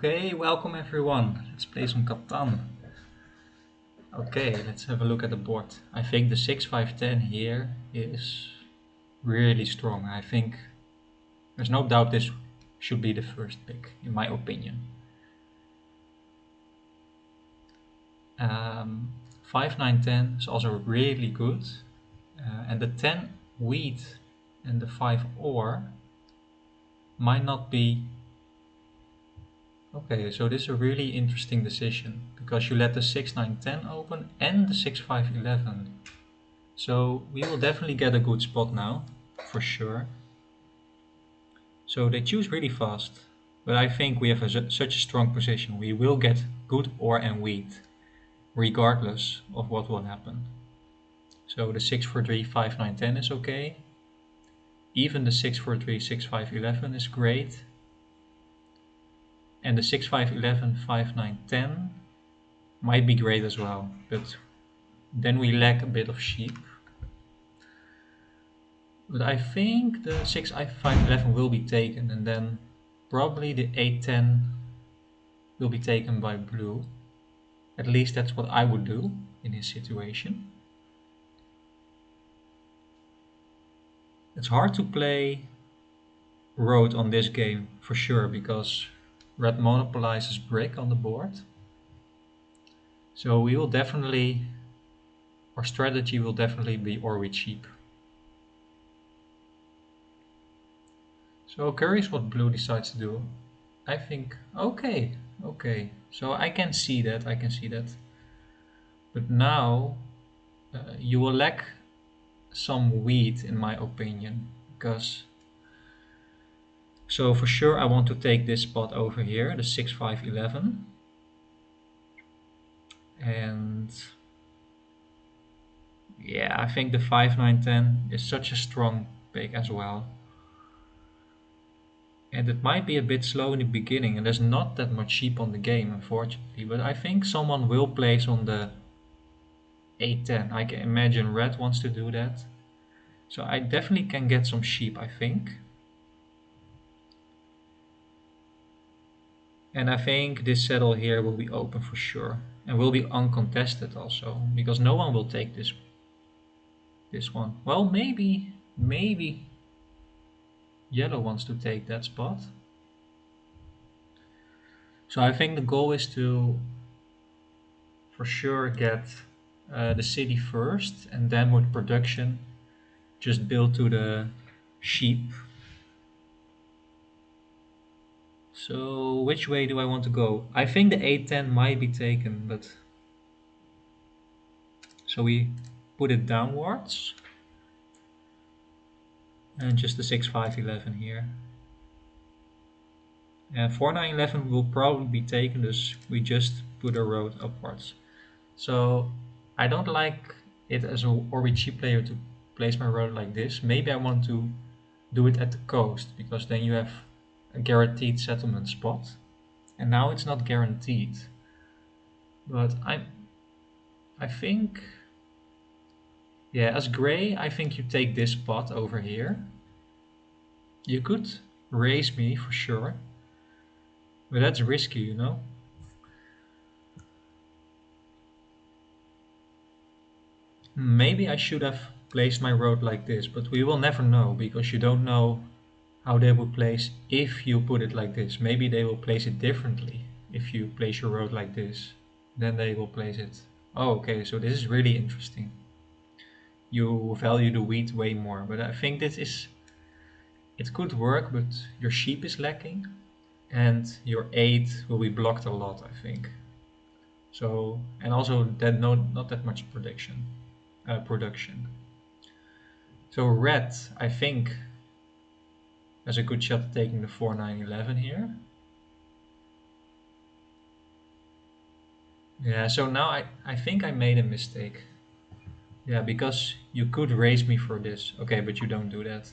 Okay, welcome everyone. Let's play some Catan. Okay, let's have a look at the board. I think the 6-5-10 here is really strong. I think there's no doubt this should be the first pick, in my opinion. 5-9-10 is also really good. And the 10 wheat and the 5 ore might not be. Okay, so this is a really interesting decision because you let the 6-9-10 open and the 6-5-11. So we will definitely get a good spot now, for sure. So they choose really fast, but I think we have such a strong position. We will get good ore and wheat, regardless of what will happen. So the 6-4-3, 5-9-10 is okay. Even the 6-4-3, 6-5-11 is great. And the 6-5-11, 5-9-10 might be great as well, but then we lack a bit of sheep. But I think the 6-5-11 will be taken, and then probably the 8-10 will be taken by blue. At least that's what I would do in his situation. It's hard to play road on this game for sure because red monopolizes brick on the board. So we will definitely, our strategy will definitely be Orwe cheap. So curious what blue decides to do. I think, okay. So I can see that. But now you will lack some wheat in my opinion, because so for sure I want to take this spot over here, the 6-5-11, and yeah, I think the 5-9-10 is such a strong pick as well. And it might be a bit slow in the beginning, and there's not that much sheep on the game, unfortunately. But I think someone will place on the 8-10. I can imagine red wants to do that. So I definitely can get some sheep, I think. And I think this saddle here will be open for sure. And will be uncontested also, because no one will take this one. Well, maybe yellow wants to take that spot. So I think the goal is to for sure get the city first, and then with production just build to the sheep. So which way do I want to go? I think the 8-10 might be taken, but so we put it downwards and just the 6-5-11 here. And 4-9-11 will probably be taken, thus we just put a road upwards. So I don't like it as a Orbi player to place my road like this. Maybe I want to do it at the coast, because then you have a guaranteed settlement spot. And now it's not guaranteed. But I think, yeah, as gray, I think you take this spot over here. You could raise me for sure, but that's risky, you know? Maybe I should have placed my road like this, but we will never know, because you don't know how they will place if you put it like this. Maybe they will place it differently if you place your road like this. Then they will place it. Oh, okay, so this is really interesting. You value the wheat way more, but I think it could work, but your sheep is lacking and your 8 will be blocked a lot, I think. So, and also that not that much production. So red, I think, has a good shot at taking the 4-9-11 here. Yeah, so now I think I made a mistake. Yeah, because you could raise me for this. Okay, but you don't do that.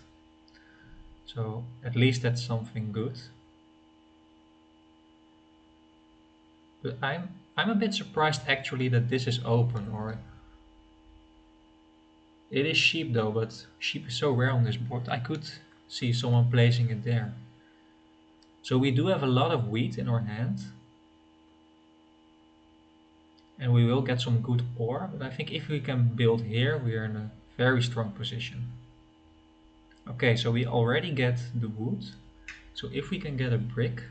So at least that's something good. But I'm a bit surprised actually that this is open, or it is sheep though, but sheep is so rare on this board. I could see someone placing it there. So we do have a lot of wheat in our hand. And we will get some good ore, but I think if we can build here, we are in a very strong position. Okay, so we already get the wood. So if we can get a brick,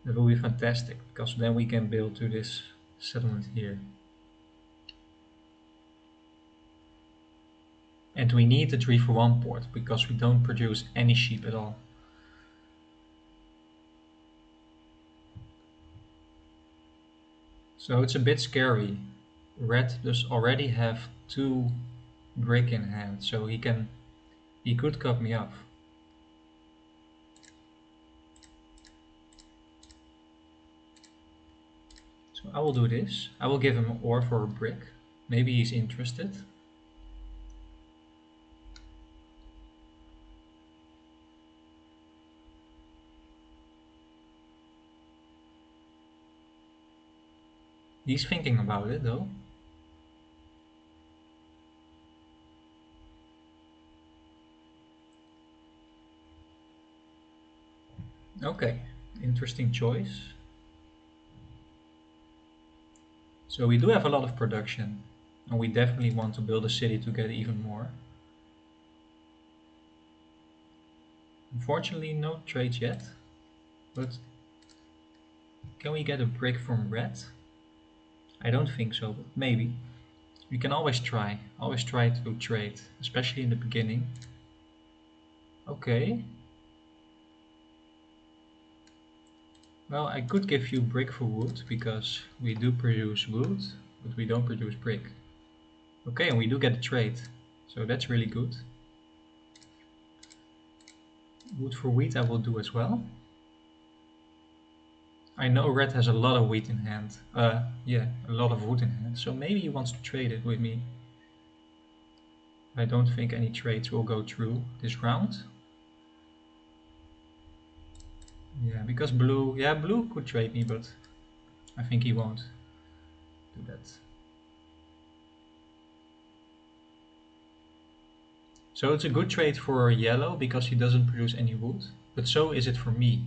that will be fantastic, because then we can build to this settlement here. And we need the 3-for-1 port, because we don't produce any sheep at all. So it's a bit scary. Red does already have 2 brick in hand, so he could cut me off. So I will do this. I will give him ore for a brick. Maybe he's interested. He's thinking about it though. Okay, interesting choice. So we do have a lot of production, and we definitely want to build a city to get even more. Unfortunately, no trades yet, but can we get a brick from red? I don't think so, but maybe. We can always try to trade, especially in the beginning. Okay. Well, I could give you brick for wood, because we do produce wood, but we don't produce brick. Okay, and we do get a trade, so that's really good. Wood for wheat I will do as well. I know red has a lot of wheat in hand. Yeah, a lot of wood in hand, so maybe he wants to trade it with me. I don't think any trades will go through this round. Yeah, because blue could trade me, but I think he won't do that. So it's a good trade for yellow because he doesn't produce any wood, but so is it for me,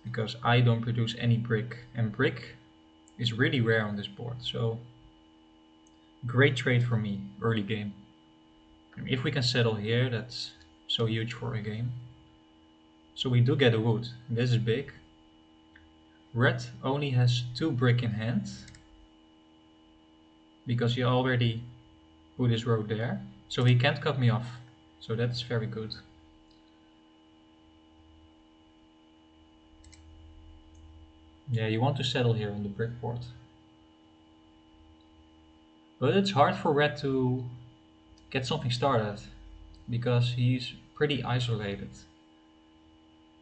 because I don't produce any brick, and brick is really rare on this board, so great trade for me early game. And if we can settle here, that's so huge for a game. So we do get a wood, and this is big. Red only has 2 brick in hand, because he already put his road there, so he can't cut me off, so that's very good. Yeah, you want to settle here on the brick board. But it's hard for red to get something started, because he's pretty isolated.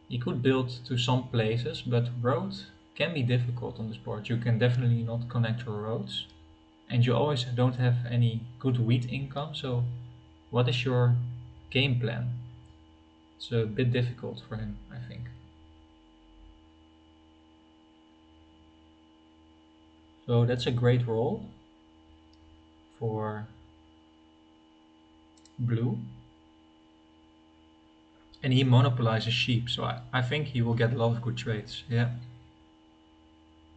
He could build to some places, but road can be difficult on this board. You can definitely not connect your roads, and you always don't have any good wheat income, so what is your game plan? It's a bit difficult for him, I think. So that's a great roll for blue. And he monopolizes sheep, so I think he will get a lot of good trades, yeah.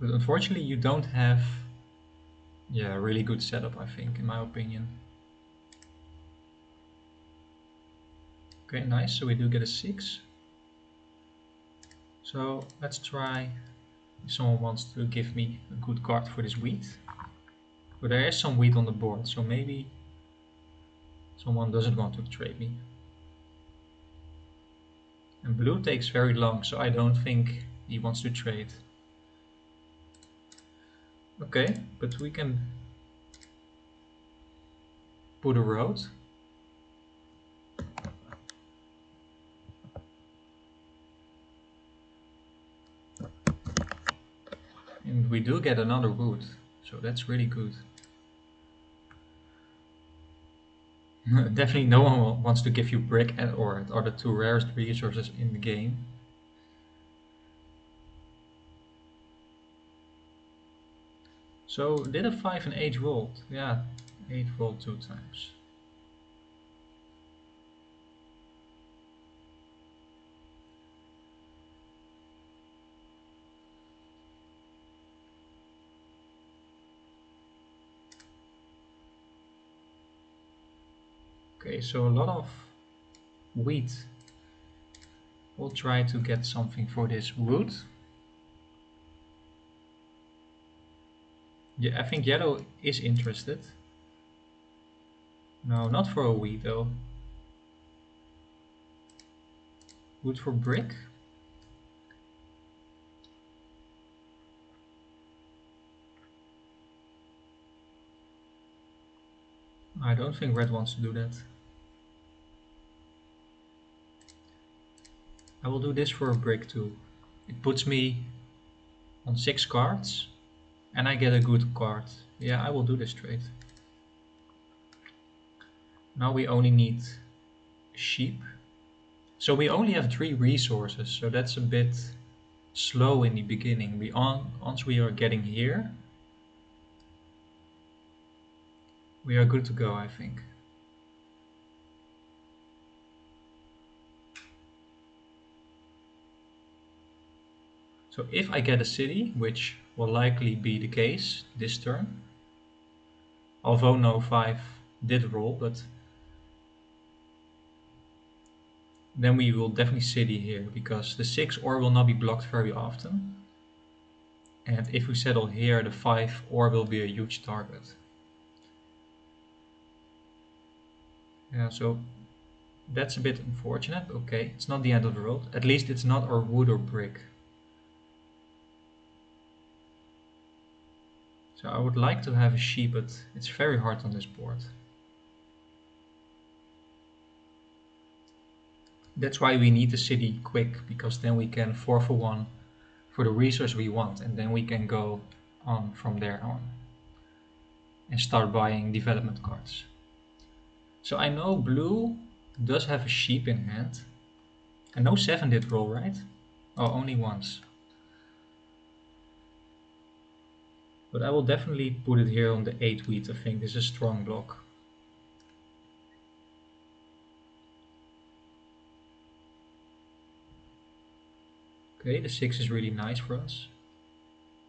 But unfortunately you don't have, yeah, a really good setup, I think, in my opinion. Okay, nice, so we do get a 6. So let's try if someone wants to give me a good card for this wheat. But there is some wheat on the board, so maybe someone doesn't want to trade me. And blue takes very long, so I don't think he wants to trade. Okay, but we can put a road. And we do get another wood, so that's really good. Definitely no one wants to give you brick and ore. It are the 2 rarest resources in the game. So did a 5 and 8 rolled? Yeah, 8 rolled 2 times. Okay, so a lot of wheat. We'll try to get something for this wood. Yeah, I think yellow is interested. No, not for a wheat though. Wood for brick? I don't think red wants to do that. I will do this for a brick too. It puts me on 6 cards and I get a good card. Yeah, I will do this trade. Now we only need sheep. So we only have 3 resources, so that's a bit slow in the beginning. Once we are getting here, we are good to go, I think. So if I get a city, which will likely be the case this turn, although no 5 did roll, but then we will definitely city here, because the 6 ore will not be blocked very often. And if we settle here, the 5 ore will be a huge target. Yeah, so that's a bit unfortunate. Okay, it's not the end of the world. At least it's not our wood or brick. So I would like to have a sheep, but it's very hard on this board. That's why we need the city quick, because then we can 4 for 1 for the resource we want, and then we can go on from there on and start buying development cards. So I know blue does have a sheep in hand. I know 7 did roll, right? Oh, only once. But I will definitely put it here on the 8 wheat. I think this is a strong block. Okay, the 6 is really nice for us.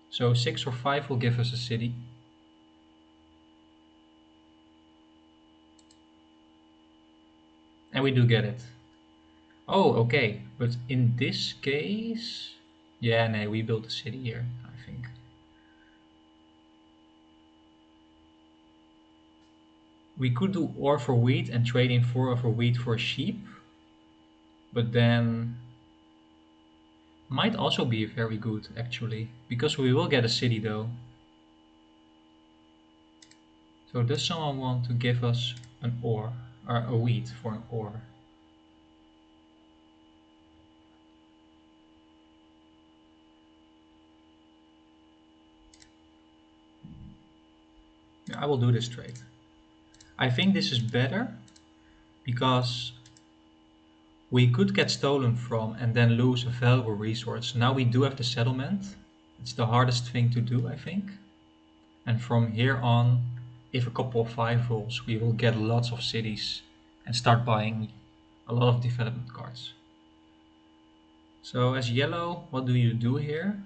So 6 or 5 will give us a city. And we do get it. Oh, okay. But in this case... Yeah, no, we built a city here, I think. We could do ore for wheat and trade in 4 for wheat for sheep. But then... Might also be very good, actually. Because we will get a city, though. So does someone want to give us an ore? Or a wheat for an ore? Yeah, I will do this trade. I think this is better because we could get stolen from and then lose a valuable resource. Now we do have the settlement. It's the hardest thing to do, I think. And from here on, if a couple of 5 rolls, we will get lots of cities and start buying a lot of development cards. So as yellow, what do you do here?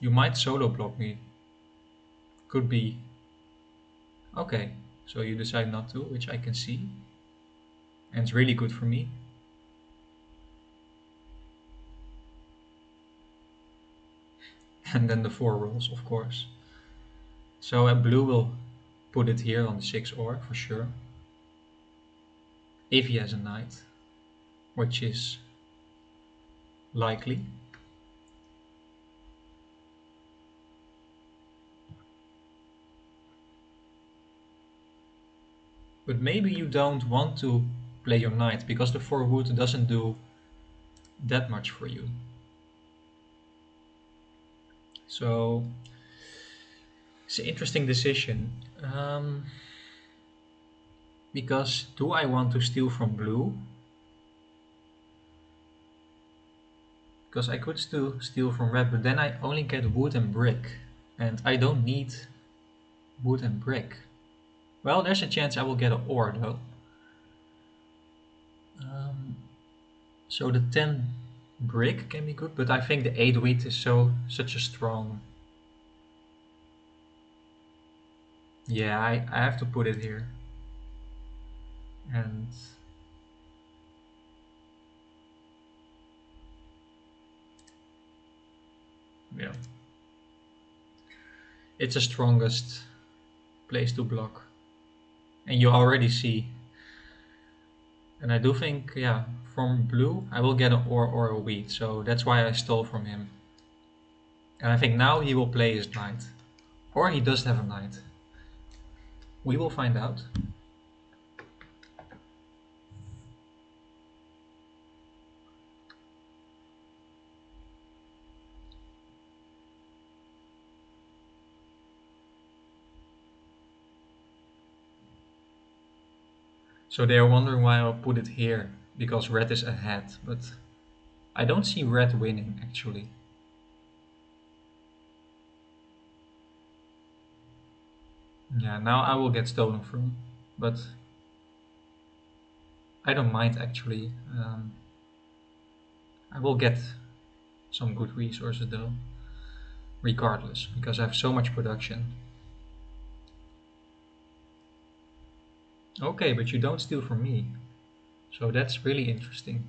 You might solo block me. Could be. Okay, so you decide not to, which I can see. And it's really good for me. And then the 4 rolls, of course. So blue will put it here on the 6 ore for sure. If he has a knight, which is likely. But maybe you don't want to play your knight because the 4 wood doesn't do that much for you. So it's an interesting decision. Because do I want to steal from blue? Because I could still steal from red, but then I only get wood and brick. And I don't need wood and brick. Well, there's a chance I will get an ore though. So the 10 brick can be good, but I think the 8 wheat is such a strong... Yeah, I have to put it here. And yeah, it's the strongest place to block. And you already see. And I do think, yeah, from blue I will get an ore or a wheat, so that's why I stole from him. And I think now he will play his knight. Or he does have a knight. We will find out. So they are wondering why I'll put it here, because red is ahead, but I don't see red winning actually. Yeah, now I will get stolen from, but I don't mind actually. I will get some good resources though, regardless, because I have so much production. Okay, but you don't steal from me, so that's really interesting.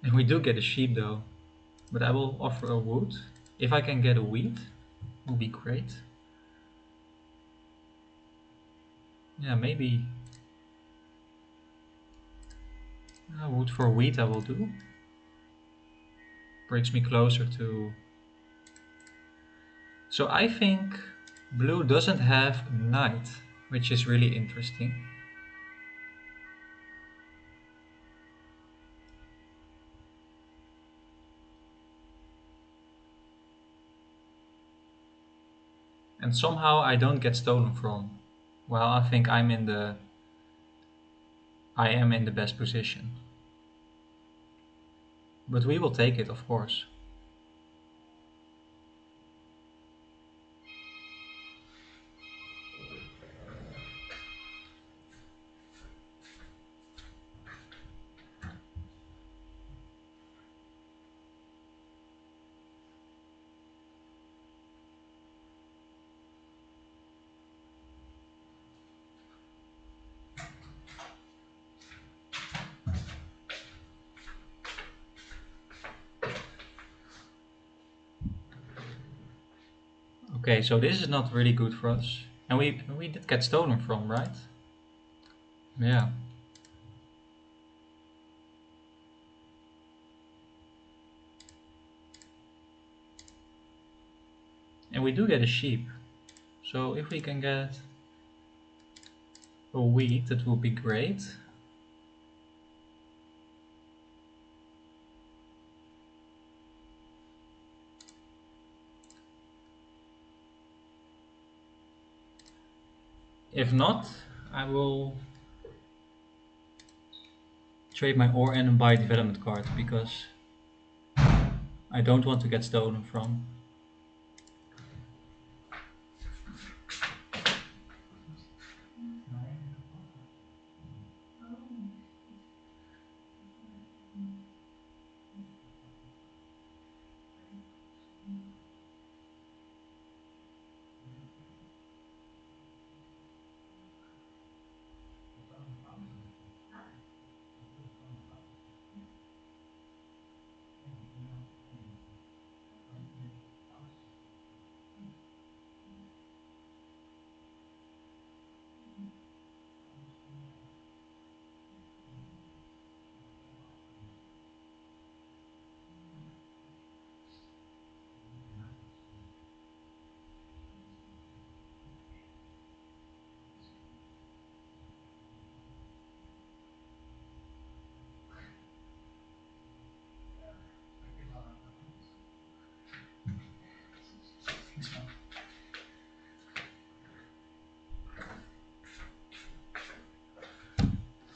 And we do get a sheep though, but I will offer a wood. If I can get a wheat, would be great. Yeah, maybe wood for wheat I will do. Brings me closer to... So I think blue doesn't have knight, which is really interesting. And somehow I don't get stolen from. Well, I think I am in the best position. But we will take it, of course. Okay, so this is not really good for us. And we did get stolen from, right? Yeah. And we do get a sheep. So if we can get a wheat, that would be great. If not, I will trade my ore and buy a development card because I don't want to get stolen from.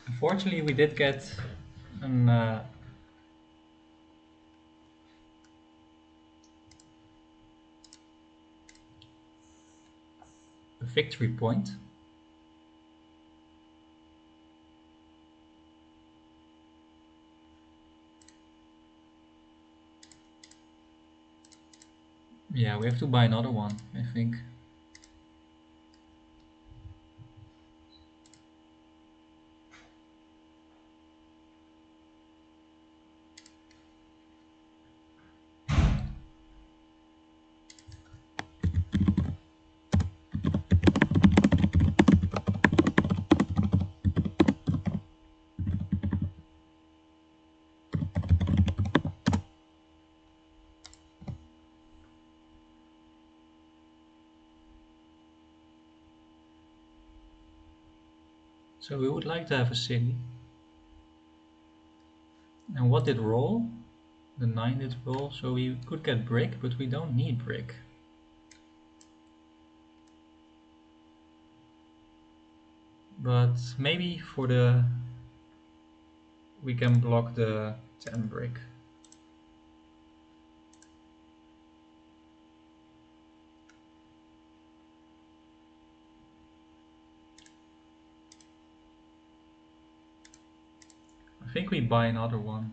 Unfortunately, we did get a victory point. Yeah, we have to buy another one, I think. So we would like to have a city. And what did roll? The 9 did roll, so we could get brick, but we don't need brick. But maybe for the... we can block the 10 brick. I think we buy another one.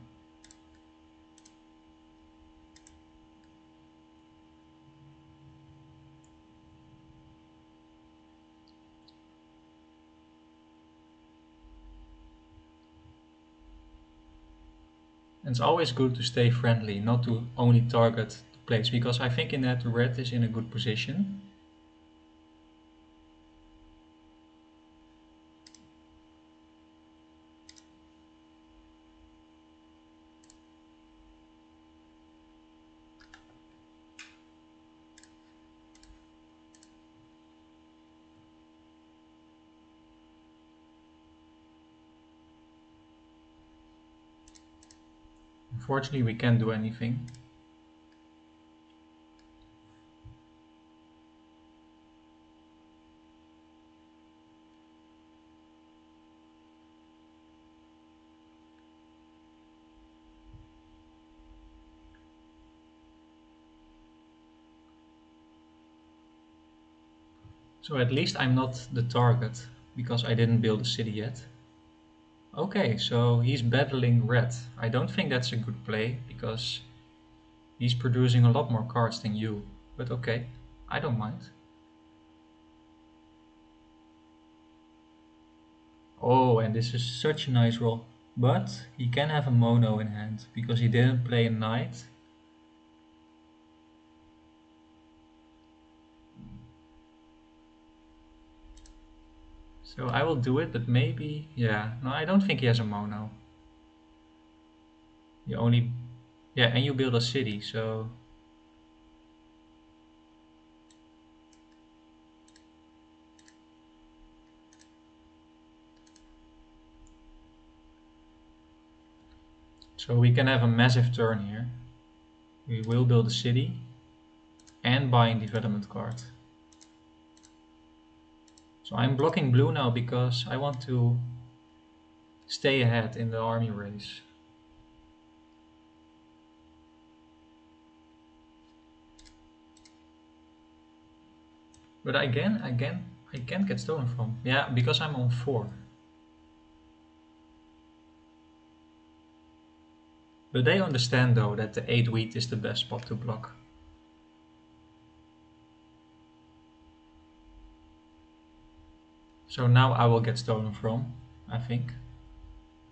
And it's always good to stay friendly, not to only target the place, because I think in that red is in a good position. Unfortunately, we can't do anything. So at least I'm not the target, because I didn't build a city yet. Okay, so he's battling red. I don't think that's a good play, because he's producing a lot more cards than you. But okay, I don't mind. Oh, and this is such a nice roll. But he can have a mono in hand, because he didn't play a knight. So I will do it, but maybe... yeah, no, I don't think he has a mono. You only... yeah, and you build a city, so... so we can have a massive turn here. We will build a city and buying development card. So I'm blocking blue now because I want to stay ahead in the army race. But again, I can't get stolen from. Yeah, because I'm on 4. But they understand though that the 8 wheat is the best spot to block. So now I will get stolen from, I think.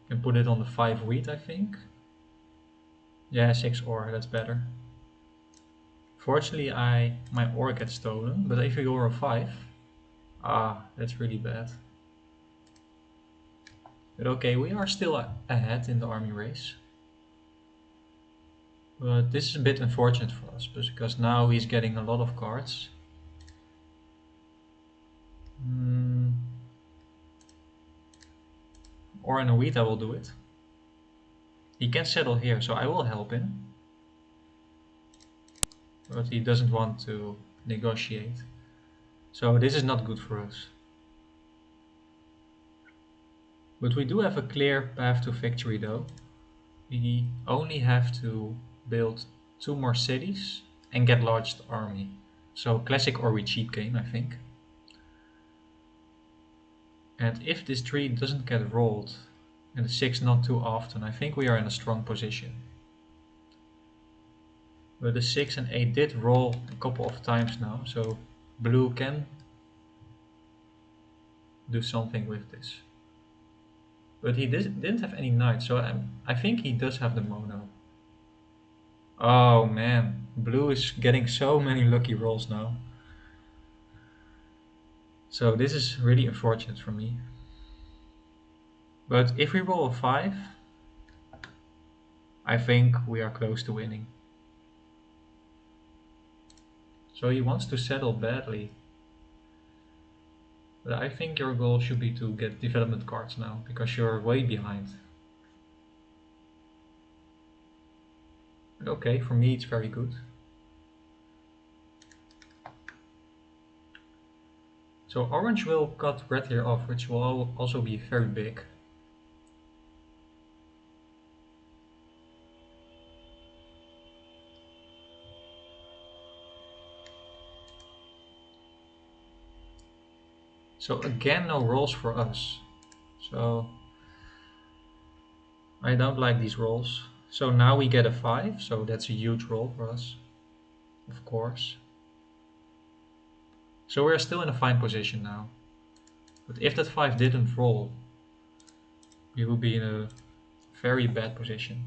Can put it on the 5 wheat, I think. Yeah, 6 ore, that's better. Fortunately, my ore gets stolen, but if you go a 5, that's really bad. But okay, we are still ahead in the army race. But this is a bit unfortunate for us, because now he's getting a lot of cards. Or in a wheat I will do it. He can settle here, so I will help him. But he doesn't want to negotiate. So this is not good for us. But we do have a clear path to victory though. We only have to build 2 more cities and get largest army. So classic or we cheap game, I think. And if this 3 doesn't get rolled and the 6 not too often, I think we are in a strong position. But the 6 and 8 did roll a couple of times now, so blue can do something with this. But he didn't have any knights, so I think he does have the mono. Oh man, blue is getting so many lucky rolls now. So this is really unfortunate for me. But if we roll a 5, I think we are close to winning. So he wants to settle badly. But I think your goal should be to get development cards now, because you're way behind. But okay, for me it's very good. So orange will cut red here off, which will also be very big. So again, no rolls for us. So I don't like these rolls. So now we get a 5, so that's a huge roll for us, of course. So we're still in a fine position now. But if that 5 didn't roll, we would be in a very bad position.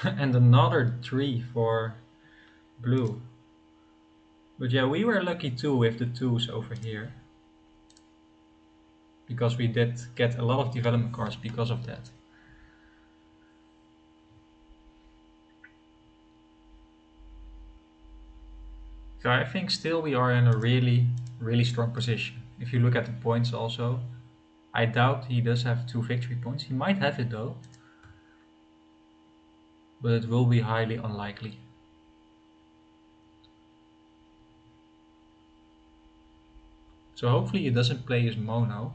And another 3 for blue. But yeah, we were lucky too with the 2s over here. Because we did get a lot of development cards because of that. So I think still we are in a really, really strong position. If you look at the points also, I doubt he does have 2 victory points. He might have it though, but it will be highly unlikely. So hopefully he doesn't play his mono.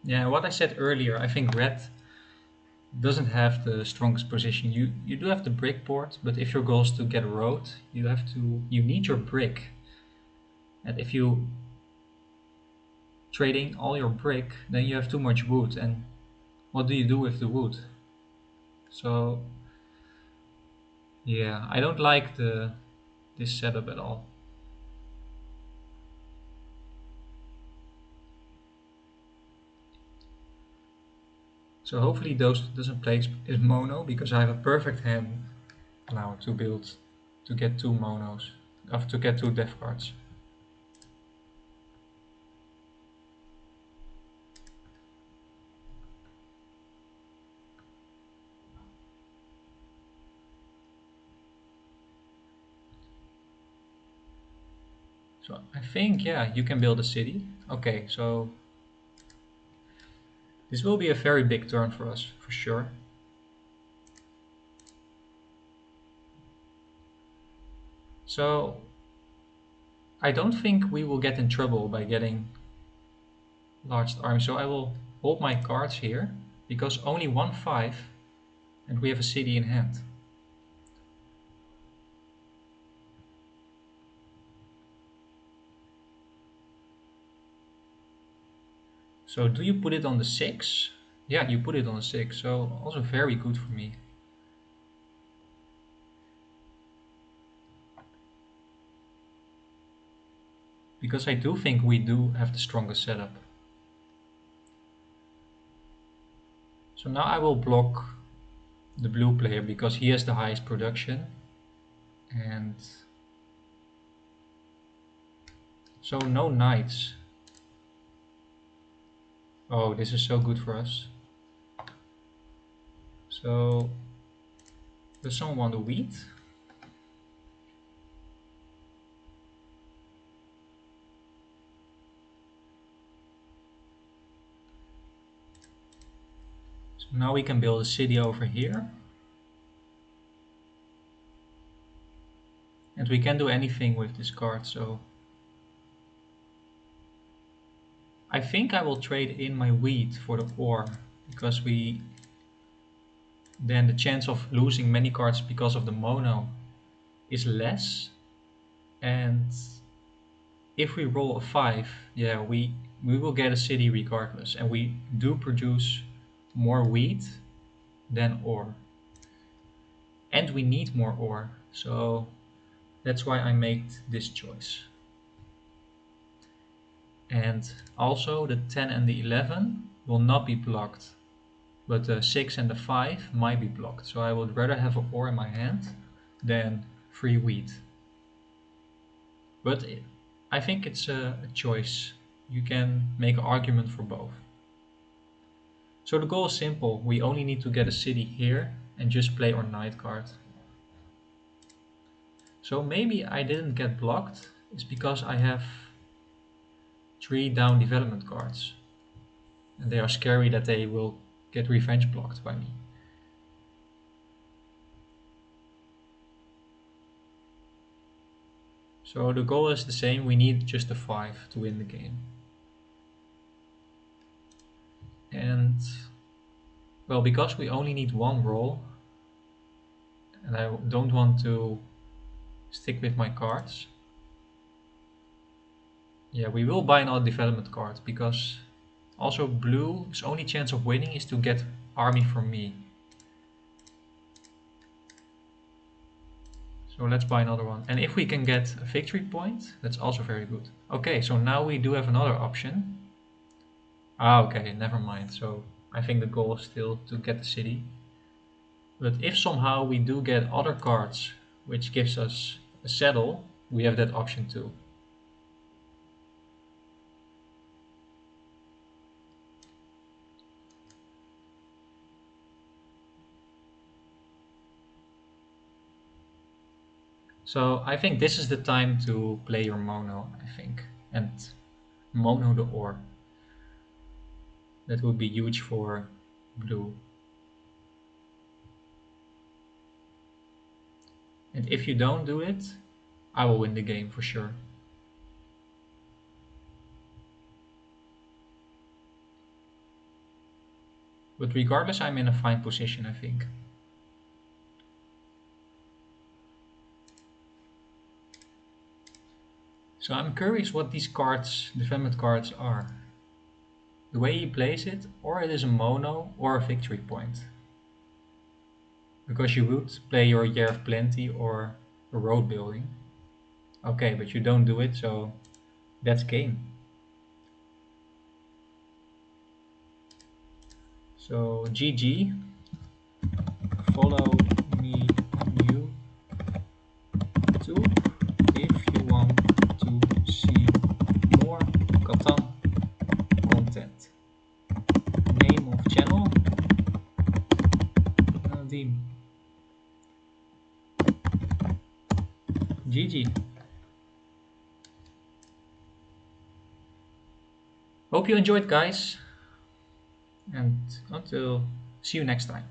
Yeah, what I said earlier, I think red doesn't have the strongest position. You do have the brick board, but if your goal is to get road, you need your brick. And if you trading all your brick, then you have too much wood, and what do you do with the wood? So yeah, I don't like this setup at all. So hopefully those doesn't play his mono, because I have a perfect hand now to build to get 2 monos, to get 2 death cards. So I think, yeah, you can build a city. Okay, so this will be a very big turn for us, for sure. So I don't think we will get in trouble by getting large army. So I will hold my cards here, because only 1/5 and we have a city in hand. So do you put it on the 6? Yeah, you put it on the 6, so also very good for me. Because I do think we do have the strongest setup. So now I will block the blue player because he has the highest production. And so no knights. Oh, this is so good for us. So does someone want the wheat? So now we can build a city over here. And we can do anything with this card, so I think I will trade in my wheat for the ore, because then the chance of losing many cards because of the mono is less. And if we roll a 5, yeah, we will get a city regardless, and we do produce more wheat than ore. And we need more ore, so that's why I made this choice. And also the 10 and the 11 will not be blocked, but the 6 and the 5 might be blocked. So I would rather have an ore in my hand than free wheat. But I think it's a choice. You can make an argument for both. So the goal is simple. We only need to get a city here and just play our knight card. So maybe I didn't get blocked. It's because I have 3 down development cards. And they are scary that they will get revenge blocked by me. So the goal is the same. We need just a 5 to win the game. And well, because we only need one roll, and I don't want to stick with my cards. Yeah, we will buy another development card because also blue's only chance of winning is to get army from me. So let's buy another one. And if we can get a victory point, that's also very good. Okay, so now we do have another option. Ah, okay, never mind. So I think the goal is still to get the city. But if somehow we do get other cards, which gives us a saddle, we have that option too. So I think this is the time to play your mono, I think. And mono the ore. That would be huge for blue. And if you don't do it, I will win the game for sure. But regardless, I'm in a fine position, I think. So I'm curious what these cards, development cards, are. The way he plays it, or it is a mono or a victory point. Because you would play your Year of Plenty or a road building. Okay, but you don't do it, so that's game. So GG. Follow me on YouTube if you want to see more Catan content. Name of channel, Nadim. GG. Hope you enjoyed, guys, and until see you next time.